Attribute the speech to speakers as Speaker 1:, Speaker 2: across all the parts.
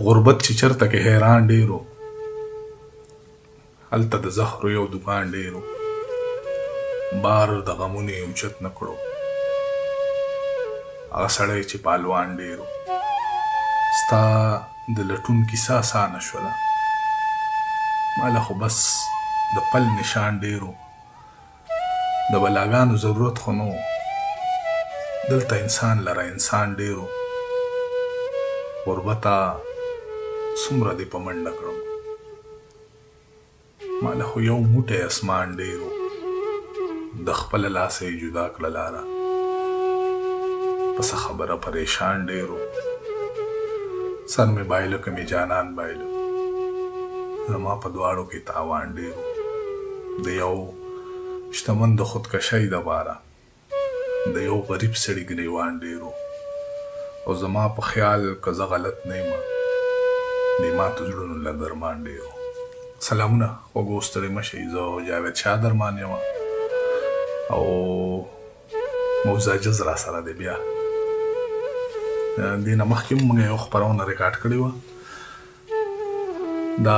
Speaker 1: غربت چې چرته کې حیران ډیرو هلته د زهرو یو دکان ډیرو بار د غمونو یې اوچت نه کړو هغه سړی چې پالوان ډیرو ستا د لټون کیسه اسانه شوله ماله خو بس د پل نشان ډیرو د بلاګانو ضرورت خو نو دلته انسان لره انسان ډیرو غربته څومره دې په منډه کړم ماله خو یو موټی اسمان ډیرو د خپله لاسه یې جدا کړه لاره په څه خبره پریشان ډیرو سر مې بایله که مې جانان بایله زما په دواړو کې تاوان ډیرو د یو شتمن د خودکشۍ دپاره د یو غریب سړي ګریوان ډیرو او زما په خیال که زه غلط نه یم د ماتو زړونو له درمان ډیرو سلامونه خوږو ستړي مه شئ زه جاوید شاه درمان یم او موضوع جز را سره دی بیا دې نه مخکې موږ یو خپرونه ریکارډ کړې وه دا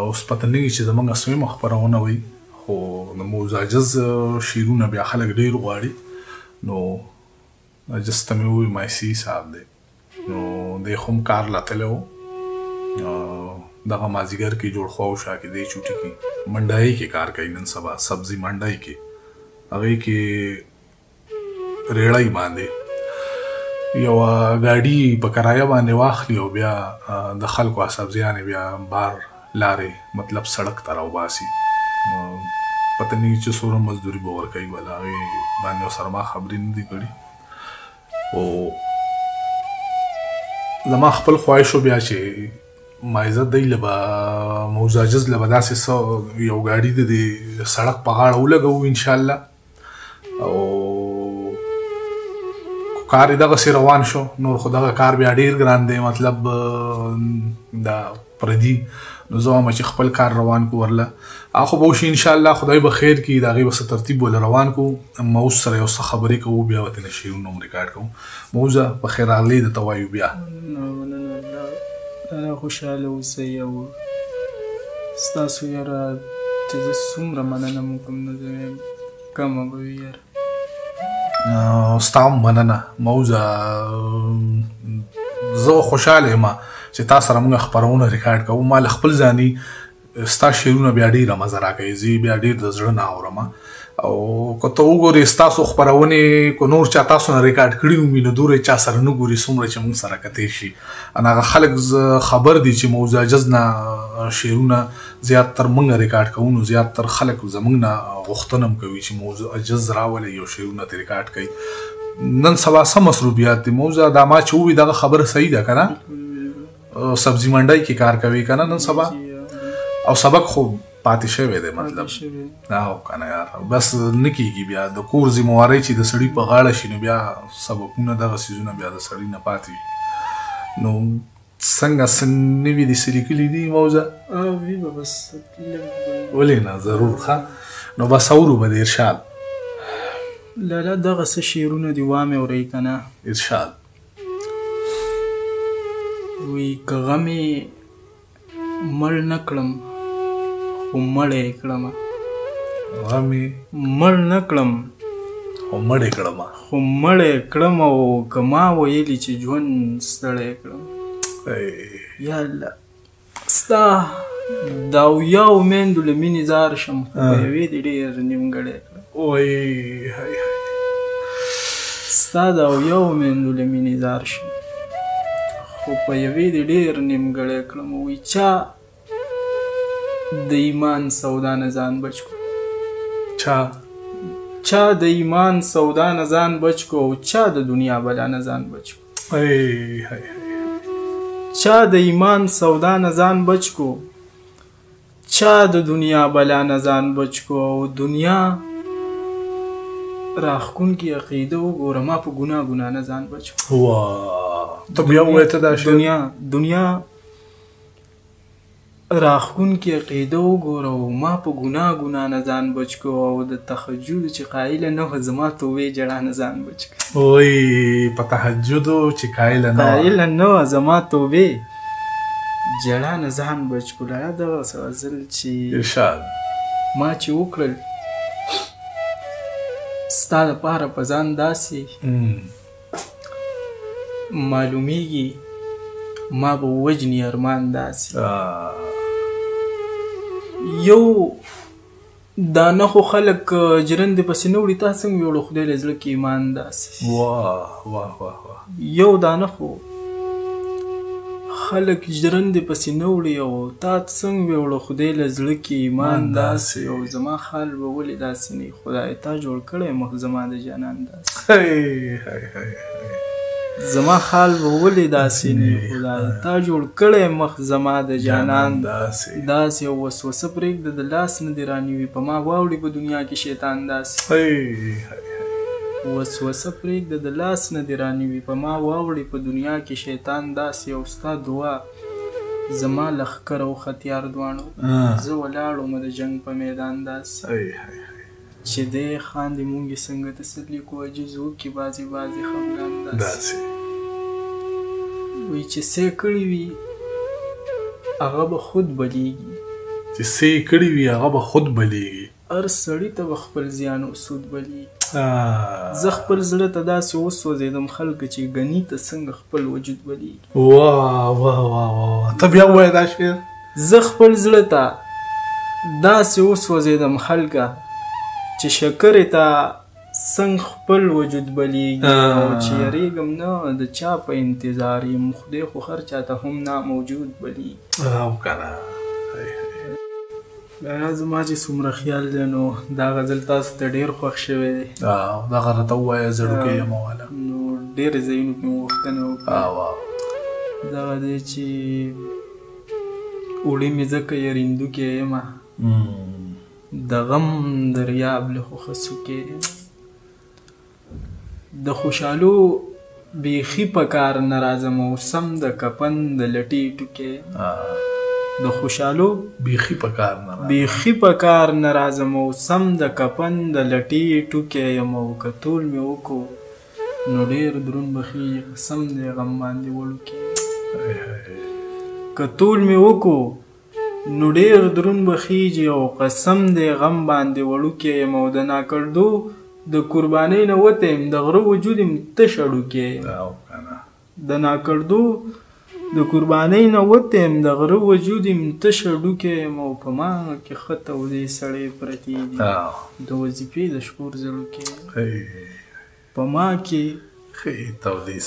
Speaker 1: اوس پته نه وي چې زموږ سویمه خپرونه وي خو د موضوع جز شعرونه بیا خلک ډېر غواړي نو جز ته مې ووایي مایسي صاحب دی نو دی خو هم کار لا تللی و دغه مازدیګر کې جوړ خواوشا کې دی چوټي کې منډایي کې کار کوي نن سبا سبزي منډای کې هغې کې ریړی باندې یوه ګاډي په کرایه باندې واخلي او بیا د خلکو سبزیانې بیا بار لارې مطلب سړک ته راوباسي پته نه وي چې څومره مزدوري به ورکوي ولا هغې باندې ورسره ما خبرې نه دي کړي او زما خپل خواهش و بیا چې مایزه دی له به موزاجز له به داسې یو ګاډي د دې سړک په غاړه ولګوو انشاءالله او کار یې دغسې روان شو نور خو دغه کار بیا ډېر ګران دی مطلب دا پردي نو زه وایم چې خپل کار روان کو ورله هغه خو به وشي انشاءالله خدای به خیر کړي د هغې به څه ترتیب ورله روان کو موز سره یو څه خبرې کوو بیا ورته نه شعرونه هم ریکارډ کوو موزه په خیر راغلی درته وایو بیا
Speaker 2: خوشحاله اوسئ او ستاسو یاره چې زه څومره مننه مو کوم نو کمه به وي یاره
Speaker 1: ستا هم مننه موزه زه خوشحاله یم چې تا سره موږ خپرونه ریکارډ کوو ما له خپل ځاني ستا شعرونه بیا ډېره مزه راکوي زه بیا ډېر د زړه نه اورم او که ته وګورې ستاسو خپرونې که نور چا تاسو نه ریکارډ کړي وي نو دوی چا سره نه ګوري څومره چې موږ سره کتی شي هغه خلک خبر دي چې موضوع جز نه شعرونه زیاتتر موږ ریکارډ کوو نو زیاتتر خلک زموږ نه غوښتنه هم کوي چې موضوع جز راولئ یو شعرونه ترې ریکارډ کوي نن سبا څه مصروفیات دي موضوع دا ما چې ووي دغه خبره صحیح ده که نه سبزي منډی کې کار کوي که نه نن سبا او سبق خو پاتې شوی دی مطلب او که نه یار بس نه کېږي بیا د کور ذمهوارۍ چې د سړي په غاړه شي نو بیا سبقونه دغه څیزونه بیا د سړي نه پاتې وي نو څنګه څه نوي دې څه لیکلي دي موضوع
Speaker 2: وي به بس
Speaker 1: ولې نه ضرور ښه نو بس اورو به د ارشاد
Speaker 2: لاله دغه څه شعرونه دي وامې اورئ که نه
Speaker 1: ارشاد
Speaker 2: وی که غمې مړ نه کړم خو مړی یې کړمه
Speaker 1: غمې
Speaker 2: مړ نه کړم
Speaker 1: خو مړې کړمه
Speaker 2: خو مړی یې کړم او که ما ویلي چې ژوند ستړی کړم یا الله ستا د اویاو میندو له مینې زار شم خو په یوې دې ډېر نیمګړی کړم ستا د اویاو میندو له مینې زار شم خو په یوې دې ډېر نیمګړی کړم وی چا د ایمان سودا نه ځان بچ کو چا د ایمان سودا نه ځان بچ کو او چا د دنیا بلا نه ځان بچ کو چا د ایمان سودا نه ځان بچ کو چا د دنیا بلا نه ځان بچ کو او دنیا راښکونکې عقیده وګوره ما په ګناه نه ځان بچ کو
Speaker 1: ته بیا ووایه ته دا
Speaker 2: دنیا راښکونکې عقیده وګوره او ما په ګناه نه ځان بچ کو او د تهجدو چې قایله نه وه زما توبې جړا نه ځان بچ کو
Speaker 1: په تهجدو چې قایله نه
Speaker 2: وه زما توبې جړا نه ځان بچ کړو. دغه غزل چې
Speaker 1: ارشاد
Speaker 2: ما چې وکړل ستا دپاره په ځان داسې معلومیږي ما به وجني ارمان داسې یو دانه خو خلک جرندې پسې نه وړي تا څنګه ویوړو خدای له زړه کې ایمان داسې یو دانه خو خلک ژرندې پسې نه وړي او تا څنګه ویوړو خدای له زړه کې ایمان داسې او زما حال به ولې داسې نه خدای تا جوړ کړی مخ زما د جانان داسې زما حال به ولې داسې نه خدای تا جوړ کړی مخ زما د جانان داسې او وسوسه پرېږده د لاس نه دې رانیوي په ما واوړي په دنیا کې شیطان داسې وسوسه پرېږده د لاس نه دې رانیوي په ما واوړي په دنیا کې شیطان داسې او ستا دعا زما لښکر او ختیار دواړو زه ولاړم د جنګ په میدان داسې چې دی خاندې مونږ یې څنګه تسلي کو عجز وکړي بعضې خفګان داسې وایي چې څه کړي وي هغه به خود بلیږي
Speaker 1: چې څه کړي وي هغه به خود بلیږي
Speaker 2: هر سړي ته به خپل زیان او سود بلیږي زه خپل زړه ته داسې وسوځېدم خلکه چې ګني ته څنګه خپل وجود بلیږي
Speaker 1: ته بیا ووایه دا شعر
Speaker 2: زه خپل زړه ته داسې وسوځېدم خلکه چې شکرې ته څنګه خپل وجود بلیږي او چې یریږم نه د چا په انتظار یم خدای خو هر چاته هم ناموجود بلیږي بیا زما چې څومره خیال دی نو دا غزل تاسو ته ډېر خوښ شوی دی
Speaker 1: دغه راته ووایه زړوکې یم واله
Speaker 2: نو ډېرې ځایونو کې مو غوښتنې وکړه دغه دی چې وړي مې ځکه یریندوکې یمه د غم دریاب له خوښسو کې د خوشحالو بیخي په کار نه راځم او سم د کفن د لټې ټوکې د خوشحالو بیخي په کار نه راځم او سم د کفن د لټې ټوکې یم او که تول مې وکړو نو ډېر دروند به خیږي قسم دی غم باندې وړوکې که تول مې وکړو نو ډېر دروند به خیږي او قسم دی غم باندې وړوکې یم او د ناکړدو د قربانۍ نه وتی یم د غره وجود یم تش اړوکې د ناکړدو د قربانۍ نه وتی یم د غره وجود یم تش اړوکې یم او په ما کې ښه تودې سړې پرتې دي د وظیفې د شکور زړوکې په ما کې تودې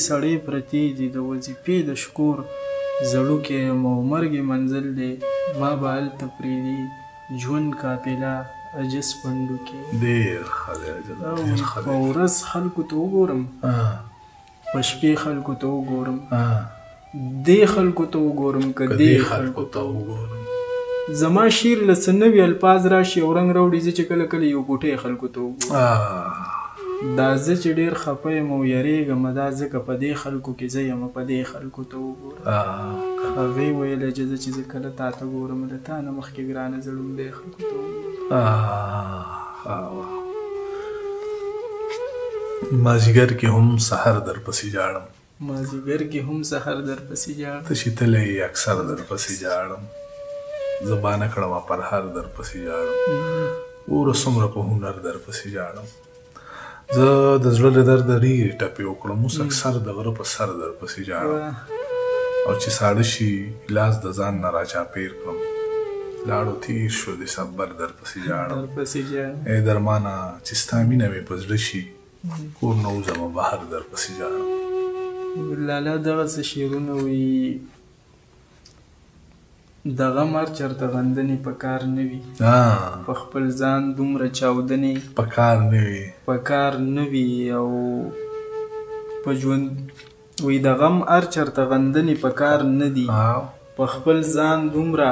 Speaker 2: سړې پرتې دي د وظیفې د شکور زړوکې یم او مرګ منزل دی ما به هلته پرېږدي ژوند قافله عجز پنډوکې په ورځ خلکو ته وګورم په شپې خلکو ته وګورم دې خلکو ته وګورم که دې خلکو ته وګورم زما شعر له څه نوي الفاظ راشي او رنګ راوړي زه چې کله کله یو ګوټی خلکو ته وګورم دا زه چې ډېر خفه یم او یریږم دا ځکه په دې خلکو کې زه یم په دې خلکو ته وګورم هغې ویله چې زه کله تا ته ګورم د تا نه مخکې ګرانه زړم دې خلکو ته وګورم
Speaker 1: مازیګر کې هم سحر در پسې جاړم ته چې تلی اکثر در پسې جاړم زبانه کړمه پر هر در پسې جاړم اوره څومره په هنر در پسې جاړم زه د زړه له درده ډېرې ټپې وکړم اوس اکثر د غره په سر در پسې جاړم او چې ساړه شي لاس د ځان نه راچاپېر کړم لاړو تیر شو د صبر در پسې جاړم ای درمانه چې ستا مینه مې په زړه شي کور نه وځمه بهر در پسې جاړم
Speaker 2: لالا دغسې شعرونه وایي د غم هر چېرته غندنې په کار نه وي په خپل ځان دومره چاودنې
Speaker 1: په کار
Speaker 2: نه وي او په ژوند وایي د غم هر چېرته غندنې په کار نه دي په خپل ځان دومره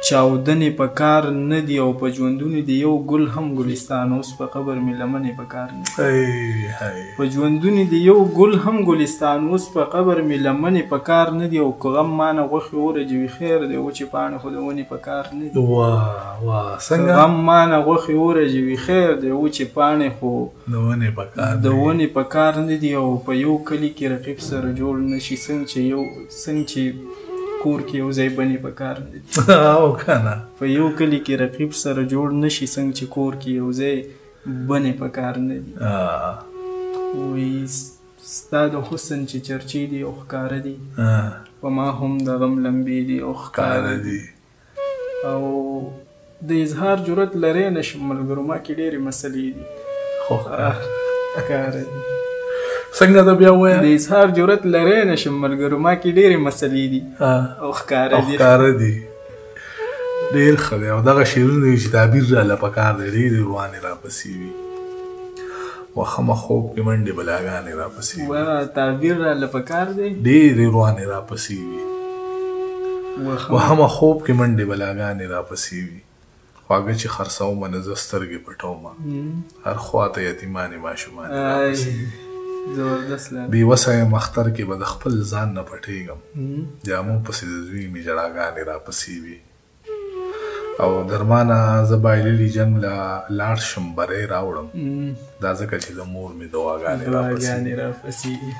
Speaker 2: چاودنې په کار نه دي او په ژوندونو د یو ګل هم ګلستان اوس په قبر مې لمنې په کار نه دي په ژوندونو د یو ګل هم ګلستان اوس په قبر مې لمنې په کار نه دي او که غم مانه غوښې ورجوي خیر دی وچې پاڼې خو د ونې په کار نه دي غم مانه غوښې ورجوي خیر دی وچې پاڼې خو د ونې په کار نه دي او په یو کلي کې رقیب سره جوړ نه شي څنګه چې کور کې یو ځای بنې پکار نه دي
Speaker 1: او کنه
Speaker 2: په یو کلي کې رقیب سره جوړ نشي څنګه چې کور کې یو ځای بنې پکار نه دي وایي ستا د حسن چې چرچې دي او ښکاره دي په ما هم د غم لمبې دي او ښکاره دي او د اظهار جرأت لرې نه شم ملګرو ما کې ډېرې مسلې دي
Speaker 1: خو
Speaker 2: ښکاره دي
Speaker 1: څنګه دا بیا ووایه
Speaker 2: د اظهار جرأت لرې نه شم ملګرو ما کې ډېرې مسلې دي او ښکاره دي
Speaker 1: ډېر ښه دی او دغه شعرونه دي چې تعبیر راله پکار دی ډېرې روانې راپسې وي وخمه خوب کې منډې بلاګانې راپسې وي
Speaker 2: تعبیر راله پکار دی
Speaker 1: ډېرې روانې راپسې وي وخمه خوب کې منډې بلاګانې راپسې وي خواږه چې خرڅومه نه زه سترګې پټومه هر خواته یتیمانې ماشومانې راپسې وي بې وسه یم اختر کې به د خپل ځان نه پټېږم جامو پسې د زوی مې ژړاګانې راپسې وي او درمانه زه بایللي جنګ له لاړ شم بری راوړم دا ځکه چې د مور مې دعاګانې راپسې وي